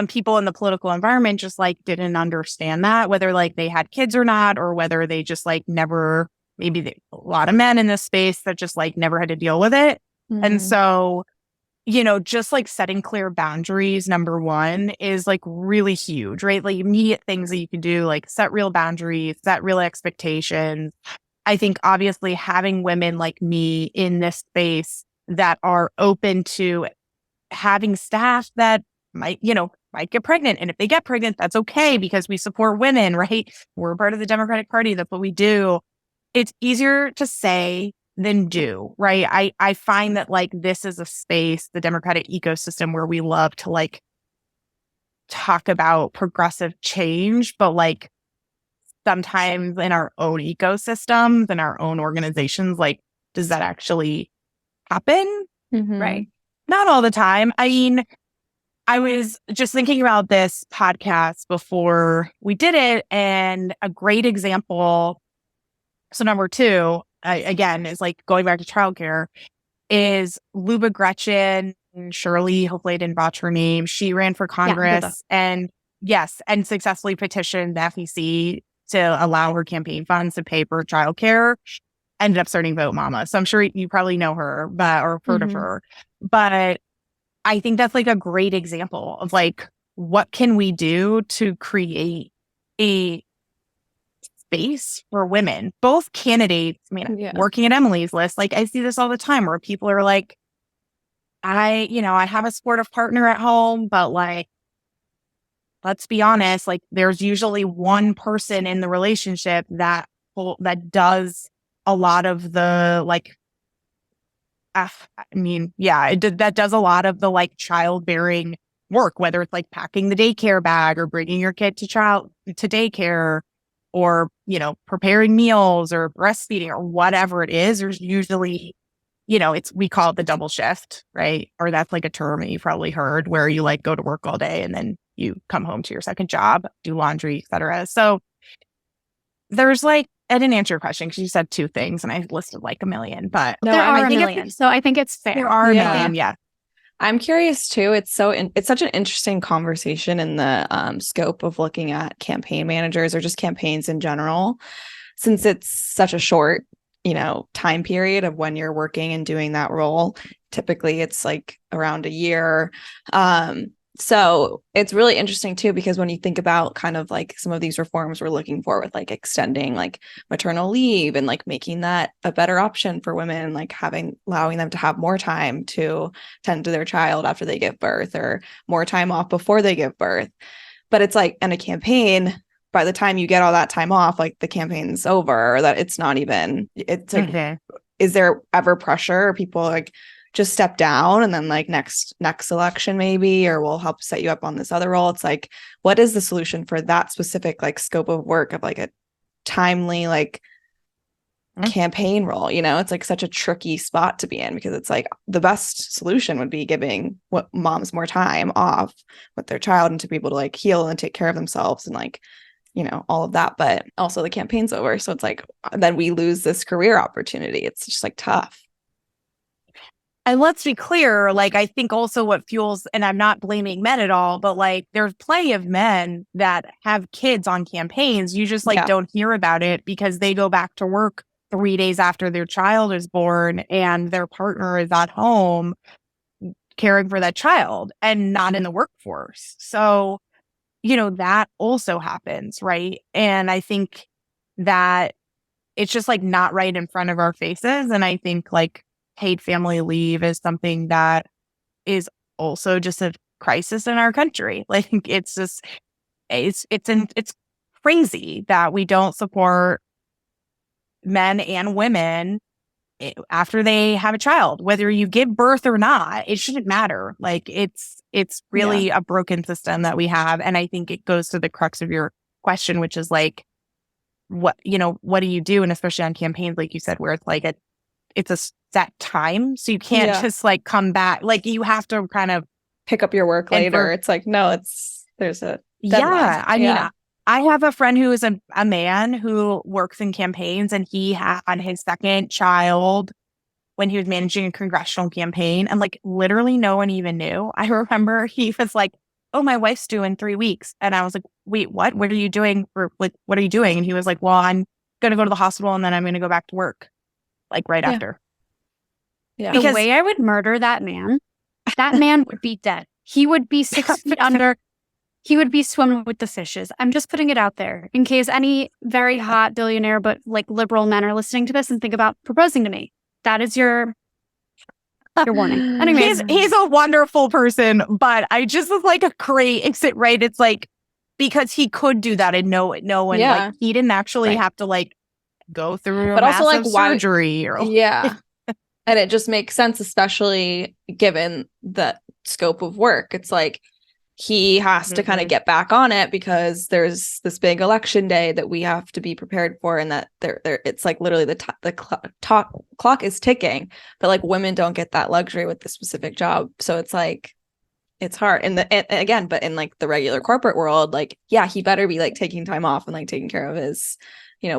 people in the political environment just like didn't understand that, whether like they had kids or not, or whether they just like never, a lot of men in this space that just like never had to deal with it. Mm-hmm. And so, just like setting clear boundaries, number one, is like really huge, right? Like immediate things that you can do, like set real boundaries, set real expectations. I think obviously having women like me in this space that are open to having staff that might get pregnant. And if they get pregnant, that's okay, because we support women, right? We're a part of the Democratic Party. That's what we do. It's easier to say than do, right? I find that like this is a space, the Democratic ecosystem, where we love to like talk about progressive change, but like sometimes in our own ecosystems and our own organizations, like, does that actually happen? Mm-hmm. Right. Not all the time. I was just thinking about this podcast before we did it, and a great example. So number two, again, is like going back to childcare, is Luba Gretchen Shirley. Hopefully I didn't botch her name. She ran for Congress and successfully petitioned the FEC to allow her campaign funds to pay for childcare. Ended up starting Vote Mama. So I'm sure you probably know her, or heard of her. But I think that's like a great example of like, what can we do to create a space for women, both candidates. I mean, working at Emily's List, like I see this all the time where people are like, I have a supportive partner at home, but like, let's be honest, like there's usually one person in the relationship that does a lot of the like, that does a lot of the like childbearing work, whether it's like packing the daycare bag or bringing your kid to daycare, or, preparing meals or breastfeeding or whatever it is. There's usually, we call it the double shift, right? Or that's like a term that you probably heard, where you like go to work all day and then you come home to your second job, do laundry, etc. So there's like, I didn't answer your question because you said two things and I listed like a million, but there are a million. So I think it's fair. There are a million. Yeah. I'm curious too. It's such an interesting conversation in the scope of looking at campaign managers or just campaigns in general, since it's such a short, time period of when you're working and doing that role. Typically it's like around a year. So it's really interesting too, because when you think about kind of like some of these reforms we're looking for with like extending like maternal leave and like making that a better option for women, like allowing them to have more time to tend to their child after they give birth, or more time off before they give birth. But it's like in a campaign, by the time you get all that time off, like the campaign's over, or that it's not even, it's like, is there ever pressure? Or people like just step down and then like next election maybe, or we'll help set you up on this other role? It's like, what is the solution for that specific like scope of work of like a timely like campaign role? It's like such a tricky spot to be in, because it's like the best solution would be giving moms more time off with their child and to be able to like heal and take care of themselves and like, all of that. But also the campaign's over. So it's like, then we lose this career opportunity. It's just like tough. And let's be clear, like, I think also what fuels, and I'm not blaming men at all, but like, there's plenty of men that have kids on campaigns. You just like don't hear about it because they go back to work 3 days after their child is born and their partner is at home caring for that child and not in the workforce. So, that also happens, right? And I think that it's just like not right in front of our faces. And I think like paid family leave is something that is also just a crisis in our country. Like it's just, it's crazy that we don't support men and women after they have a child, whether you give birth or not. It shouldn't matter. Like it's really a broken system that we have. And I think it goes to the crux of your question, which is like, what do you do? And especially on campaigns, like you said, where it's like it's a set time. So you can't just like come back. Like you have to kind of pick up your work later. It's like, no, there's a deadline. Yeah. I mean, I have a friend who is a man who works in campaigns, and he had on his second child when he was managing a congressional campaign, and like literally no one even knew. I remember he was like, "Oh, my wife's due in 3 weeks." And I was like, "Wait, what? What are you doing? What are you doing?" And he was like, "Well, I'm going to go to the hospital and then I'm going to go back to work like right after." Yeah. The way I would murder that man would be dead. He would be 6 feet under. He would be swimming with the fishes. I'm just putting it out there in case any very hot billionaire but like liberal men are listening to this and think about proposing to me. That is your warning. Anyways, he's a wonderful person, but I just was like a exit, right? It's like, because he could do that and no one, like he didn't actually have to like go through but also like surgery or and it just makes sense, especially given the scope of work. It's like he has to kind of get back on it because there's this big election day that we have to be prepared for, and that there it's like literally the clock is ticking, but like women don't get that luxury with the specific job. So it's like it's hard. And again, but in like the regular corporate world, like, yeah, he better be like taking time off and like taking care of his,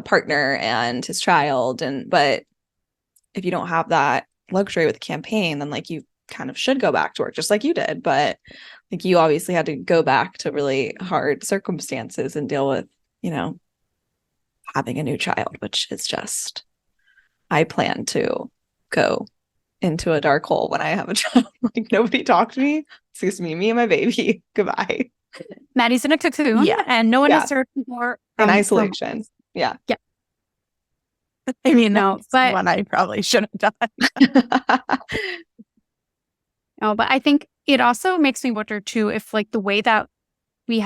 partner and his child. But if you don't have that luxury with the campaign, then like you kind of should go back to work just like you did. But like you obviously had to go back to really hard circumstances and deal with, having a new child, which is just, I plan to go into a dark hole when I have a child. Like nobody talk to me. It's just me and my baby. Goodbye. Maddie's in a cocoon, and no one is searching for in isolation. Yeah. I mean, no, but one I probably should have done. No, but I think it also makes me wonder too if like the way that we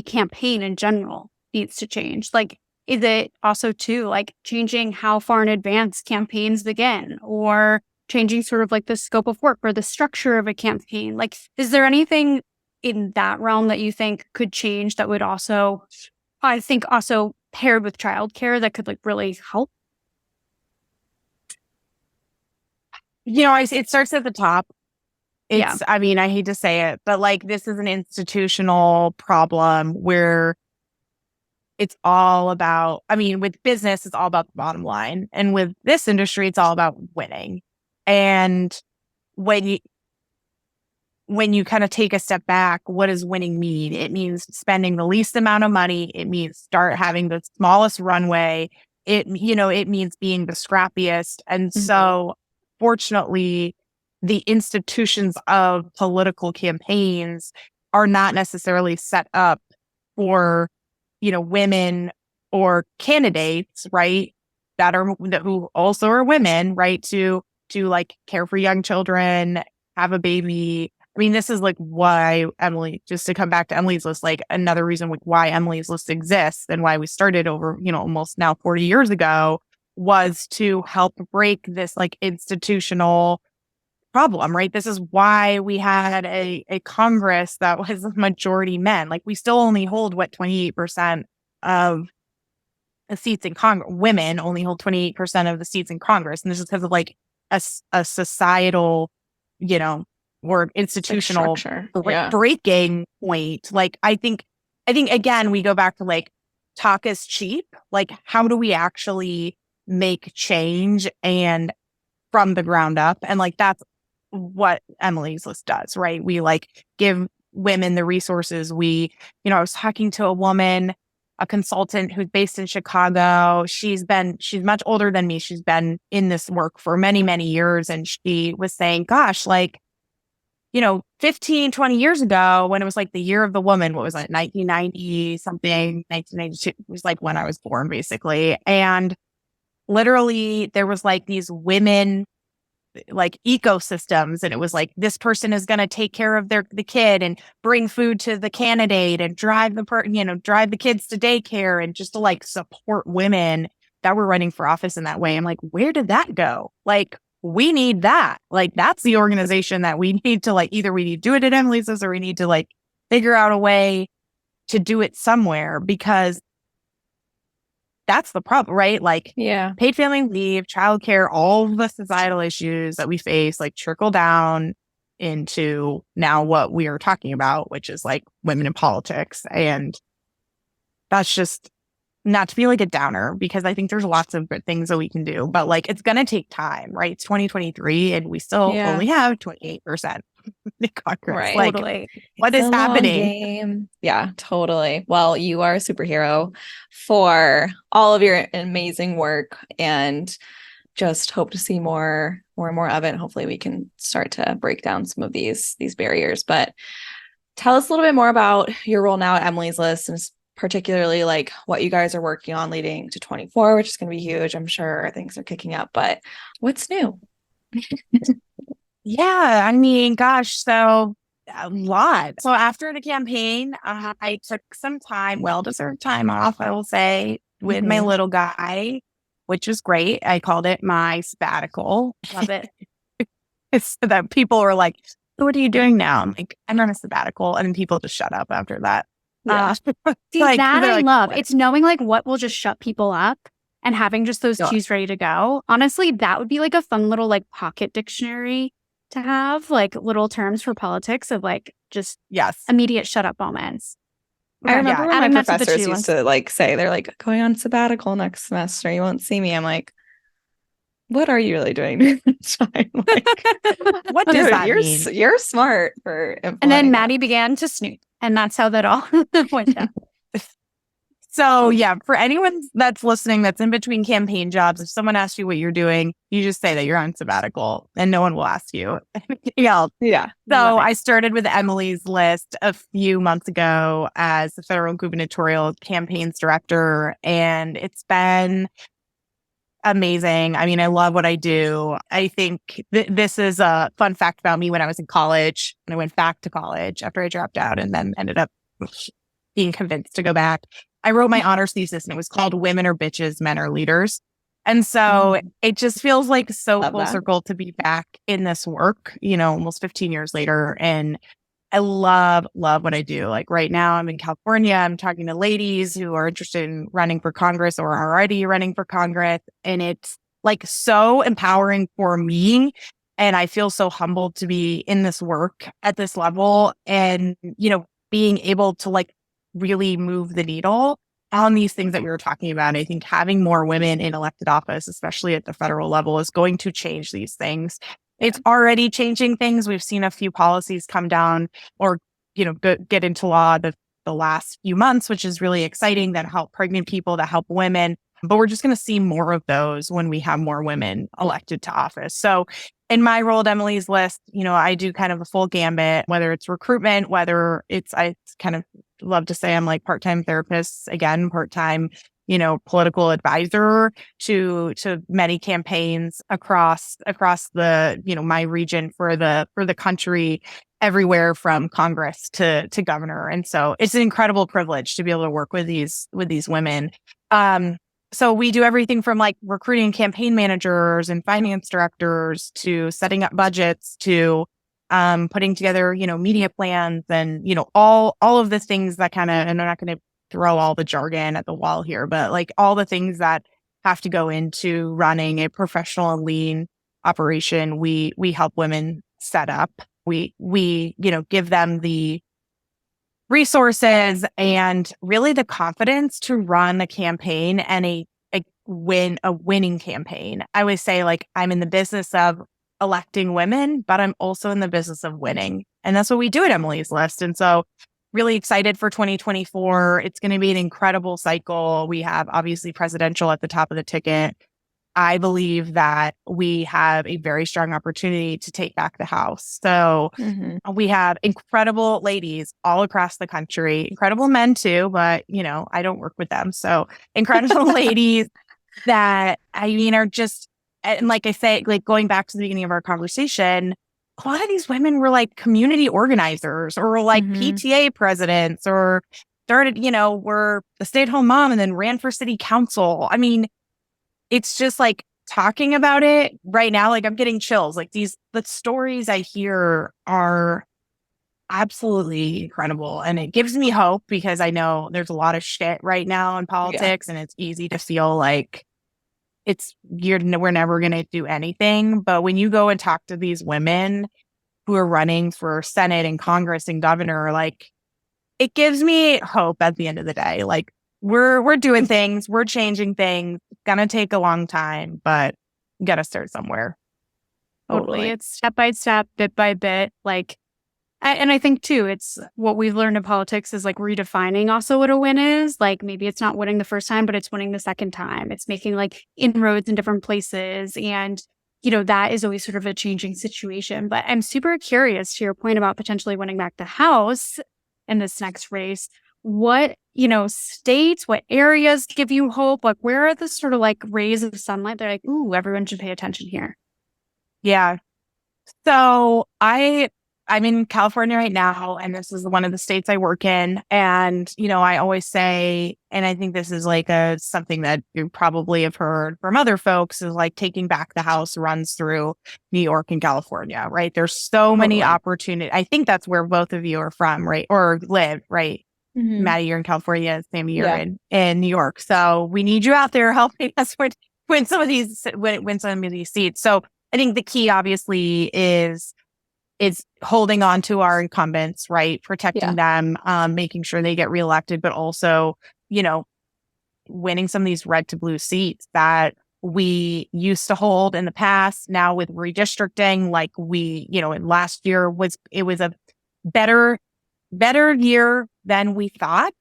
campaign in general needs to change. Like, is it also too like changing how far in advance campaigns begin, or changing sort of like the scope of work or the structure of a campaign? Like, is there anything in that realm that you think could change that would also, I think, also paired with childcare that could like really help? It starts at the top. I mean, I hate to say it, but like this is an institutional problem where it's all about, I mean, with business, it's all about the bottom line. And with this industry, it's all about winning. And when you kind of take a step back, what does winning mean? It means spending the least amount of money. It means start having the smallest runway. It means being the scrappiest. And so fortunately, the institutions of political campaigns are not necessarily set up for, women or candidates, right? Who also are women, right? To like care for young children, have a baby. I mean, this is like why Emily, just to come back to Emily's list, like another reason why Emily's list exists and why we started over, almost now 40 years ago, was to help break this like institutional problem, right? This is why we had a Congress that was majority men. Like we still only hold 28% of the seats in Congress. Women only hold 28% of the seats in Congress. And this is because of like a societal, or institutional breaking point. Like I think again, we go back to like talk is cheap. Like how do we actually make change and from the ground up? And like that's what Emily's list does, right? We like give women the resources. I was talking to a woman, a consultant who's based in Chicago. She's much older than me. She's been in this work for many, many years. And she was saying, gosh, like, 15, 20 years ago when it was like the year of the woman, what was it? 1990 something, 1992 was like when I was born basically. And literally there was like these women like ecosystems, and it was like this person is going to take care of the kid and bring food to the candidate and drive the kids to daycare and just to like support women that were running for office in that way. I'm like, where did that go? Like we need that. Like that's the organization that we need to like, either we need to do it at Emily's or we need to like figure out a way to do it somewhere, because that's the problem, right? Like paid family leave, childcare, all the societal issues that we face, like trickle down into now what we are talking about, which is like women in politics. And that's just not to be like a downer, because I think there's lots of good things that we can do, but like, it's going to take time, right? It's 2023 and we still only have 28% in Congress. Right. Like, totally. What is happening? Yeah, totally. Well, you are a superhero for all of your amazing work, and just hope to see more and more of it. Hopefully we can start to break down some of these barriers. But tell us a little bit more about your role now at Emily's List, and particularly like what you guys are working on leading to 24, which is going to be huge. I'm sure things are kicking up, but what's new? Yeah, I mean, gosh, so a lot. So after the campaign, I took some time, well-deserved time off, I will say, with my little guy, which was great. I called it my sabbatical. Love it. It's that people were like, so what are you doing now? I'm like, I'm on a sabbatical. And then people just shut up after that. Yeah. See, like, that I like, love. what? It's knowing like what will just shut people up and having just those cues ready to go. Honestly, that would be like a fun little like pocket dictionary to have like little terms for politics of like just Yes. immediate shut up moments. I remember when my professors used used to like say, they're like, going on sabbatical next semester, you won't see me. I'm like, what are you really doing during this time? Like, What does that mean? You're smart for And then implementing Maddie began to snoot. And that's how that all went down. So yeah, for anyone that's listening that's in between campaign jobs, if someone asks you what you're doing, you just say that you're on sabbatical and no one will ask you anything else. Yeah. So I started with Emily's List a few months ago as the Federal Gubernatorial Campaigns Director, and it's been amazing. I mean, I love what I do. I think this is a fun fact about me. When I was in college, and I went back to college after I dropped out and then ended up being convinced to go back, I wrote my honors thesis and it was called Women Are Bitches, Men Are Leaders. And so it just feels like so full circle to be back in this work, you know, almost 15 years later. And I love what I do. Like right now I'm in California. I'm talking to ladies who are interested in running for Congress or are already running for Congress. And it's like so empowering for me. And I feel so humbled to be in this work at this level and, you know, being able to like really move the needle on these things that we were talking about. I think having more women in elected office, especially at the federal level, is going to change these things. It's already changing things. We've seen a few policies come down or, you know, get into law the last few months, which is really exciting, that help pregnant people, that help women. But we're just going to see more of those when we have more women elected to office. So in my role at Emily's List, you know, I do kind of a full gambit, whether it's recruitment, whether I kind of love to say I'm like part-time therapist, again, part-time, you know, political advisor to many campaigns across the, you know, my region for the country, everywhere from Congress to governor. And so it's an incredible privilege to be able to work with these women. So we do everything from like recruiting campaign managers and finance directors to setting up budgets to putting together, you know, media plans and, you know, all of the things that kind of, and I'm not going to throw all the jargon at the wall here, but like all the things that have to go into running a professional and lean operation, we help women set up. We, you know, give them the resources and really the confidence to run a campaign and a winning campaign. I always say, like, I'm in the business of electing women, but I'm also in the business of winning. And that's what we do at Emily's List. And so really excited for 2024. It's going to be an incredible cycle. We have obviously presidential at the top of the ticket. I believe that we have a very strong opportunity to take back the House. So we have incredible ladies all across the country, incredible men too, but you know, I don't work with them. So incredible ladies that I mean are just, and like I say, like going back to the beginning of our conversation, a lot of these women were like community organizers or like PTA presidents or started, you know, were a stay-at-home mom and then ran for city council. I mean, it's just like talking about it right now, like I'm getting chills. Like the stories I hear are absolutely incredible. And it gives me hope because I know there's a lot of shit right now in politics and it's easy to feel like we're never going to do anything. But when you go and talk to these women who are running for Senate and Congress and governor, like it gives me hope at the end of the day. Like we're doing things, we're changing things. It's gonna take a long time, but you gotta start somewhere. Totally. It's step by step, bit by bit. Like, and I think too, it's what we've learned in politics is like redefining also what a win is. Like maybe it's not winning the first time, but it's winning the second time. It's making like inroads in different places. And, you know, that is always sort of a changing situation. But I'm super curious to your point about potentially winning back the House in this next race. What, you know, states, what areas give you hope? Like, where are the sort of like rays of sunlight? They're like, ooh, everyone should pay attention here. Yeah. So I'm in California right now, and this is one of the states I work in. And, you know, I always say, and I think this is like something that you probably have heard from other folks, is like taking back the House runs through New York and California, right? There's so many opportunities. I think that's where both of you are from, right? Or live, right? Maddie, you're in California. Sammy, you're in New York. So we need you out there helping us win some of these seats. So I think the key obviously is is holding on to our incumbents, right? Protecting them, making sure they get reelected, but also, winning some of these red to blue seats that we used to hold in the past. Now with redistricting, like in last year it was a better year than we thought,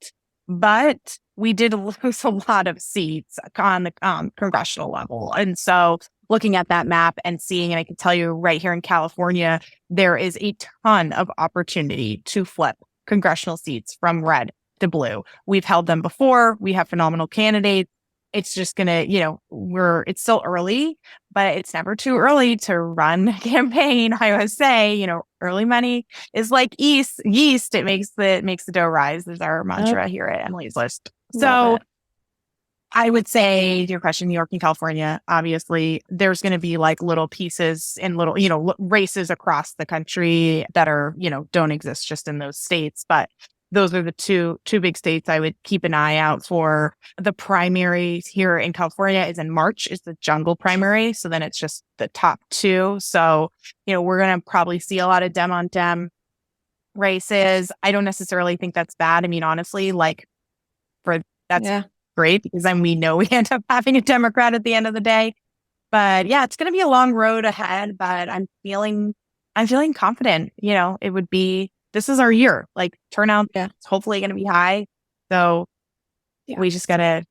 but we did lose a lot of seats on the congressional level. And so looking at that map and seeing, and I can tell you right here in California, there is a ton of opportunity to flip congressional seats from red to blue. We've held them before. We have phenomenal candidates. It's just going to, it's still early, but it's never too early to run a campaign. I always say, early money is like yeast. It makes the dough rise. There's our mantra here at Emily's List. So I would say to your question, New York and California, obviously there's going to be like little pieces and little, races across the country that are, don't exist just in those states. But those are the two big states I would keep an eye out for. The primaries here in California is in March, is the jungle primary. So then it's just the top two. So, we're going to probably see a lot of Dem on Dem races. I don't necessarily think that's bad. I mean, honestly, great, because then we know we end up having a Democrat at the end of the day. But yeah, it's going to be a long road ahead, but I'm feeling confident. This is our year. Like turnout, it's hopefully going to be high. So we just got to,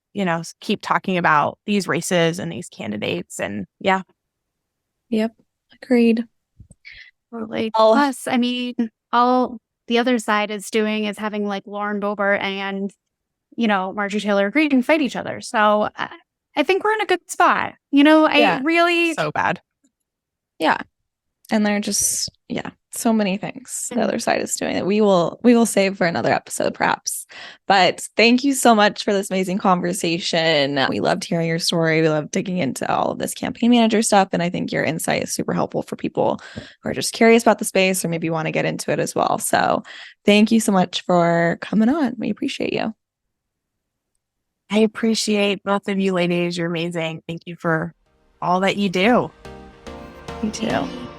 keep talking about these races and these candidates. And Yep. Agreed. Totally. Plus, I mean, all the other side is doing is having like Lauren Boebert and, Marjorie Taylor Greene fight each other. So I think we're in a good spot. I really... So bad. Yeah. And they're just, so many things the other side is doing that we will save for another episode perhaps. But thank you so much for this amazing conversation. We loved hearing your story. We loved digging into all of this campaign manager stuff. And I think your insight is super helpful for people who are just curious about the space or maybe want to get into it as well. So thank you so much for coming on. We appreciate you. I appreciate both of you ladies. You're amazing. Thank you for all that you do. You too.